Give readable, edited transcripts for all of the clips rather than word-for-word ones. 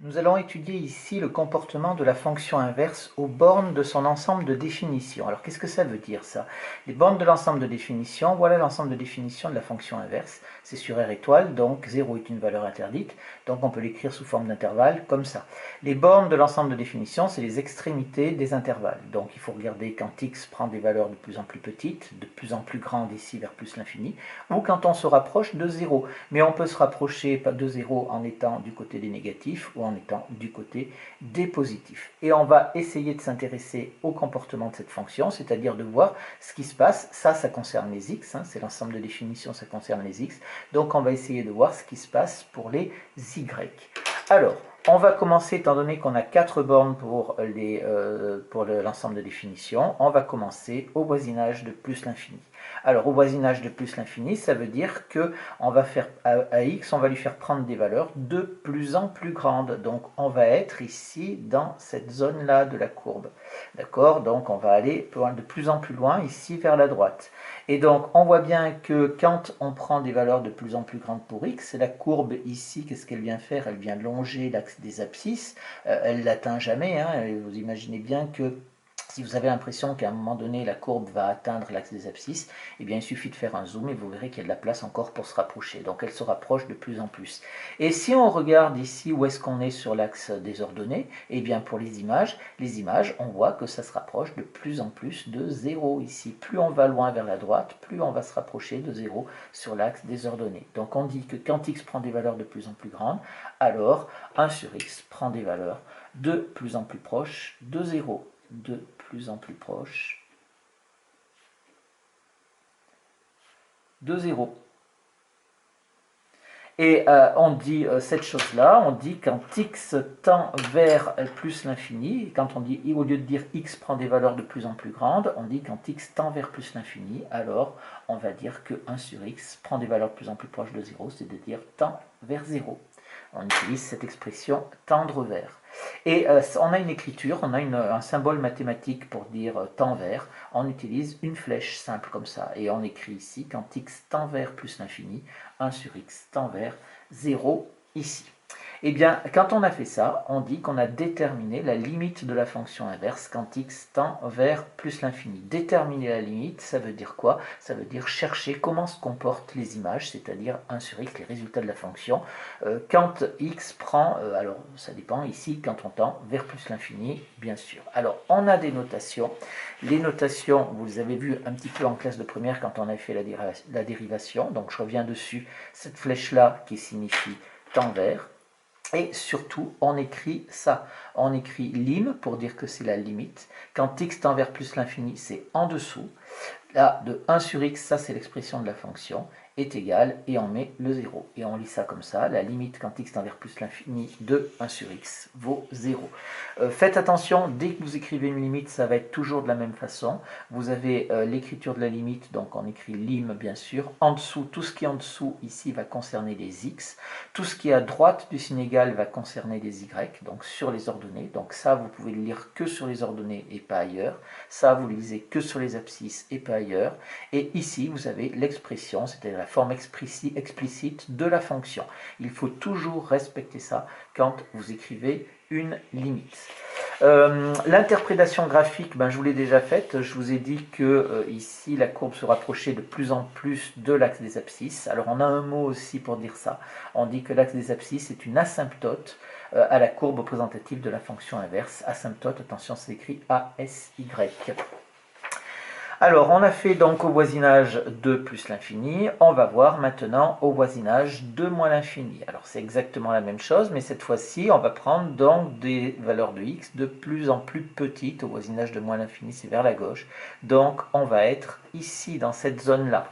Nous allons étudier ici le comportement de la fonction inverse aux bornes de son ensemble de définition. Alors qu'est-ce que ça veut dire ça? Les bornes de l'ensemble de définition, voilà l'ensemble de définition de la fonction inverse. C'est sur R étoile, donc 0 est une valeur interdite, donc on peut l'écrire sous forme d'intervalle comme ça. Les bornes de l'ensemble de définition, c'est les extrémités des intervalles. Donc il faut regarder quand x prend des valeurs de plus en plus petites, de plus en plus grandes ici vers plus l'infini, ou quand on se rapproche de 0. Mais on peut se rapprocher de 0 en étant du côté des négatifs ou en étant du côté des positifs. Et on va essayer de s'intéresser au comportement de cette fonction, c'est-à-dire de voir ce qui se passe. Ça concerne les x, c'est l'ensemble de définition, ça concerne les x. Donc on va essayer de voir ce qui se passe pour les y. Alors, on va commencer, étant donné qu'on a 4 bornes pour l'ensemble de définition, on va commencer au voisinage de plus l'infini. Alors, au voisinage de plus l'infini, ça veut dire que on va faire à x, on va lui faire prendre des valeurs de plus en plus grandes. Donc, on va être ici dans cette zone-là de la courbe. D'accord? Donc, on va aller de plus en plus loin, ici vers la droite. Et donc, on voit bien que quand on prend des valeurs de plus en plus grandes pour x, la courbe ici, qu'est-ce qu'elle vient faire? Elle vient longer l'axe des abscisses. Elle ne l'atteint jamais. Vous imaginez bien que si vous avez l'impression qu'à un moment donné, la courbe va atteindre l'axe des abscisses, eh bien, il suffit de faire un zoom et vous verrez qu'il y a de la place encore pour se rapprocher. Donc, elle se rapproche de plus en plus. Et si on regarde ici où est-ce qu'on est sur l'axe des ordonnées, eh bien, pour les images, on voit que ça se rapproche de plus en plus de 0 ici. Plus on va loin vers la droite, plus on va se rapprocher de 0 sur l'axe des ordonnées. Donc, on dit que quand x prend des valeurs de plus en plus grandes, alors 1 sur x prend des valeurs de plus en plus proches de 0. De plus en plus proche de 0. Et on dit cette chose-là, on dit quand x tend vers plus l'infini, et quand on dit, au lieu de dire x prend des valeurs de plus en plus grandes, on dit quand x tend vers plus l'infini, alors on va dire que 1 sur x prend des valeurs de plus en plus proches de 0, c'est-à-dire tend vers 0. On utilise cette expression tendre vers. Et on a une écriture, on a un symbole mathématique pour dire tend vers. On utilise une flèche simple comme ça. Et on écrit ici, quand x tend vers plus l'infini, 1 sur x tend vers 0 ici. Eh bien, quand on a fait ça, on dit qu'on a déterminé la limite de la fonction inverse quand x tend vers plus l'infini. Déterminer la limite, ça veut dire quoi? Ça veut dire chercher comment se comportent les images, c'est-à-dire 1 sur x, les résultats de la fonction, quand x prend, alors ça dépend ici, quand on tend vers plus l'infini, bien sûr. Alors, on a des notations. Les notations, vous les avez vues un petit peu en classe de première quand on a fait la dérivation, donc je reviens dessus, cette flèche-là qui signifie tend vers. Et surtout, on écrit ça. On écrit lim pour dire que c'est la limite. Quand x tend vers plus l'infini, c'est en dessous. Là, de 1 sur x, ça c'est l'expression de la fonction, est égal, et on met le 0. Et on lit ça comme ça, la limite quand x tend vers plus l'infini de 1 sur x vaut 0. Faites attention, dès que vous écrivez une limite, ça va être toujours de la même façon. Vous avez l'écriture de la limite, donc on écrit lim bien sûr. En dessous, tout ce qui est en dessous ici va concerner les x. Tout ce qui est à droite du signe égal va concerner les y, donc sur les ordonnées. Donc ça, vous pouvez le lire que sur les ordonnées et pas ailleurs. Ça, vous le lisez que sur les abscisses et pas ailleurs. Et ici, vous avez l'expression, c'est-à-dire la forme explicite de la fonction. Il faut toujours respecter ça quand vous écrivez une limite. L'interprétation graphique, je vous l'ai déjà faite. Je vous ai dit que ici, la courbe se rapprochait de plus en plus de l'axe des abscisses. Alors, on a un mot aussi pour dire ça. On dit que l'axe des abscisses est une asymptote à la courbe représentative de la fonction inverse. Asymptote, attention, c'est écrit ASY. Alors, on a fait donc au voisinage de plus l'infini, on va voir maintenant au voisinage de moins l'infini. Alors, c'est exactement la même chose, mais cette fois-ci, on va prendre donc des valeurs de x de plus en plus petites. Au voisinage de moins l'infini, c'est vers la gauche. Donc, on va être ici, dans cette zone-là.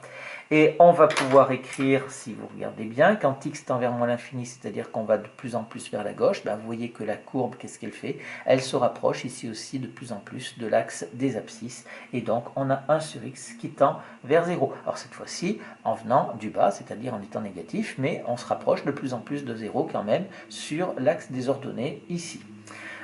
Et on va pouvoir écrire, si vous regardez bien, quand x tend vers moins l'infini, c'est-à-dire qu'on va de plus en plus vers la gauche, vous voyez que la courbe, qu'est-ce qu'elle fait? Elle se rapproche ici aussi de plus en plus de l'axe des abscisses. Et donc, on a 1 sur x qui tend vers 0. Alors cette fois-ci, en venant du bas, c'est-à-dire en étant négatif, mais on se rapproche de plus en plus de 0 quand même sur l'axe des ordonnées ici.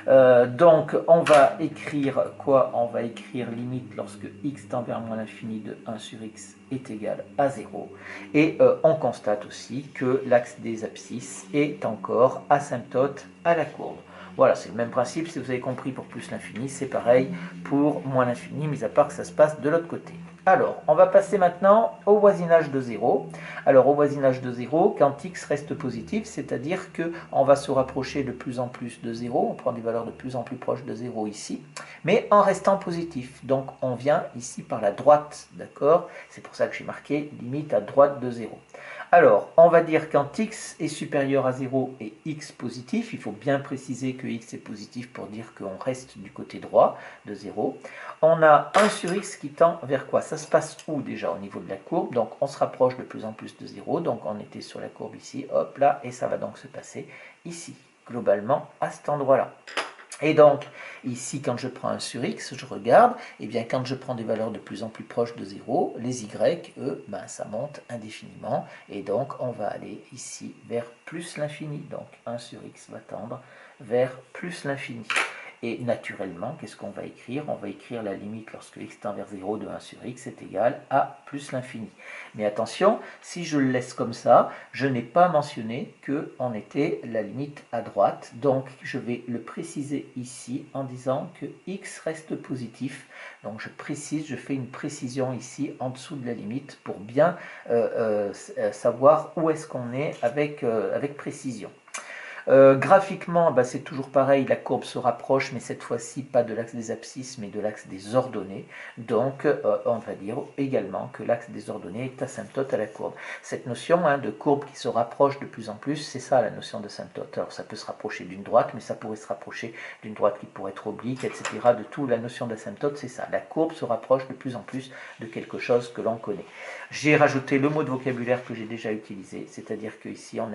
Donc, on va écrire quoi? On va écrire limite lorsque x tend vers moins l'infini de 1 sur x est égal à 0. Et on constate aussi que l'axe des abscisses est encore asymptote à la courbe. Voilà, c'est le même principe, si vous avez compris pour plus l'infini, c'est pareil pour moins l'infini, mis à part que ça se passe de l'autre côté. Alors, on va passer maintenant au voisinage de 0. Alors, au voisinage de 0, quand x reste positif, c'est-à-dire qu'on va se rapprocher de plus en plus de 0, on prend des valeurs de plus en plus proches de 0 ici, mais en restant positif. Donc, on vient ici par la droite, d'accord? C'est pour ça que j'ai marqué limite à droite de 0. Alors, on va dire quand x est supérieur à 0 et x positif, il faut bien préciser que x est positif pour dire qu'on reste du côté droit de 0. On a 1 sur x qui tend vers quoi? Ça se passe où déjà au niveau de la courbe? Donc on se rapproche de plus en plus de 0, donc on était sur la courbe ici, hop là, et ça va donc se passer ici, globalement à cet endroit-là. Et donc, ici, quand je prends 1 sur x, je regarde, et bien quand je prends des valeurs de plus en plus proches de 0, les y, eux, ben, ça monte indéfiniment, et donc on va aller ici vers plus l'infini. Donc 1 sur x va tendre vers plus l'infini. Et naturellement, qu'est-ce qu'on va écrire? On va écrire la limite lorsque x tend vers 0 de 1 sur x est égal à plus l'infini. Mais attention, si je le laisse comme ça, je n'ai pas mentionné qu'on était la limite à droite. Donc je vais le préciser ici en disant que x reste positif. Donc je précise, je fais une précision ici en dessous de la limite pour bien savoir où est-ce qu'on est avec précision. Graphiquement, bah, c'est toujours pareil, la courbe se rapproche, mais cette fois-ci pas de l'axe des abscisses, mais de l'axe des ordonnées. Donc, on va dire également que l'axe des ordonnées est asymptote à la courbe. Cette notion de courbe qui se rapproche de plus en plus, c'est ça la notion d'asymptote. Alors, ça peut se rapprocher d'une droite, mais ça pourrait se rapprocher d'une droite qui pourrait être oblique, etc. De tout, la notion d'asymptote, c'est ça. La courbe se rapproche de plus en plus de quelque chose que l'on connaît. J'ai rajouté le mot de vocabulaire que j'ai déjà utilisé, c'est-à-dire qu'ici, on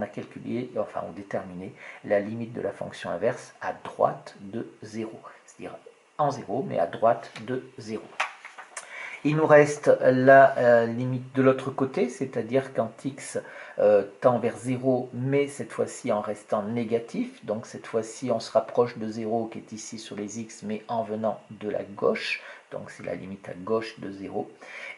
a calculé, enfin on déterminé la limite de la fonction inverse à droite de 0, c'est-à-dire en 0, mais à droite de 0. Il nous reste la limite de l'autre côté, c'est-à-dire quand x tend vers 0, mais cette fois-ci en restant négatif. Donc cette fois-ci, on se rapproche de 0 qui est ici sur les x, mais en venant de la gauche. Donc c'est la limite à gauche de 0.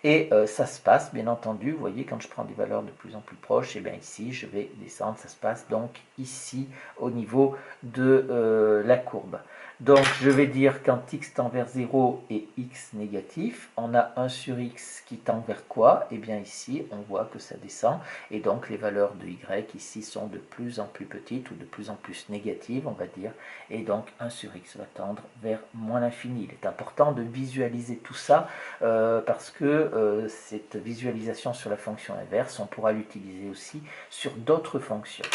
Et ça se passe, bien entendu, vous voyez, quand je prends des valeurs de plus en plus proches, et bien ici, je vais descendre. Ça se passe donc ici, au niveau de la courbe. Donc je vais dire quand x tend vers 0 et x négatif, on a 1 sur x qui tend vers quoi? Et bien ici, on voit que ça descend, et donc les valeurs de y ici sont de plus en plus petites, ou de plus en plus négatives, on va dire, et donc 1 sur x va tendre vers moins l'infini. Il est important de visualiser tout ça, parce que cette visualisation sur la fonction inverse, on pourra l'utiliser aussi sur d'autres fonctions.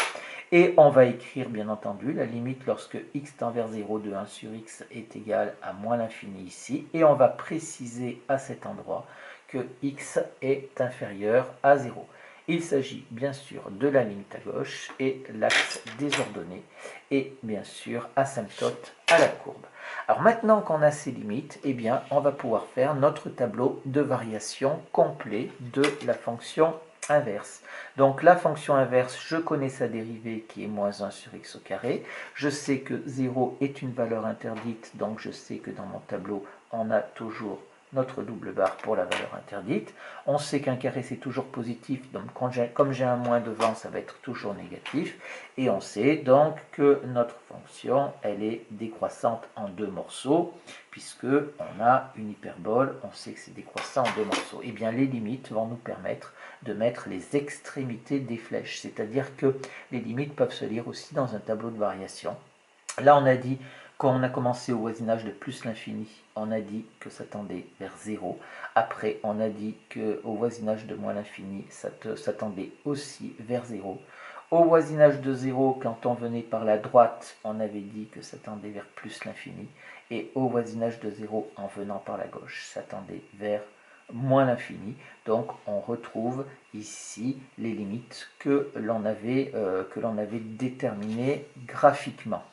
Et on va écrire bien entendu la limite lorsque x tend vers 0 de 1 sur x est égal à moins l'infini ici. Et on va préciser à cet endroit que x est inférieur à 0. Il s'agit bien sûr de la limite à gauche et l'axe des ordonnées et bien sûr asymptote à la courbe. Alors maintenant qu'on a ces limites, eh bien, on va pouvoir faire notre tableau de variation complet de la fonction inverse. Donc la fonction inverse, je connais sa dérivée qui est moins 1 sur x au carré. Je sais que 0 est une valeur interdite, donc je sais que dans mon tableau, on a toujours notre double barre pour la valeur interdite. On sait qu'un carré c'est toujours positif, donc comme j'ai un moins devant, ça va être toujours négatif. Et on sait donc que notre fonction, elle est décroissante en deux morceaux, puisque on a une hyperbole, on sait que c'est décroissant en deux morceaux. Et bien les limites vont nous permettre de mettre les extrémités des flèches, c'est-à-dire que les limites peuvent se lire aussi dans un tableau de variation. Là on a dit quand on a commencé au voisinage de plus l'infini, on a dit que ça tendait vers 0. Après, on a dit qu'au voisinage de moins l'infini, ça tendait aussi vers 0. Au voisinage de 0, quand on venait par la droite, on avait dit que ça tendait vers plus l'infini. Et au voisinage de 0, en venant par la gauche, ça tendait vers moins l'infini. Donc on retrouve ici les limites que l'on avait déterminées graphiquement.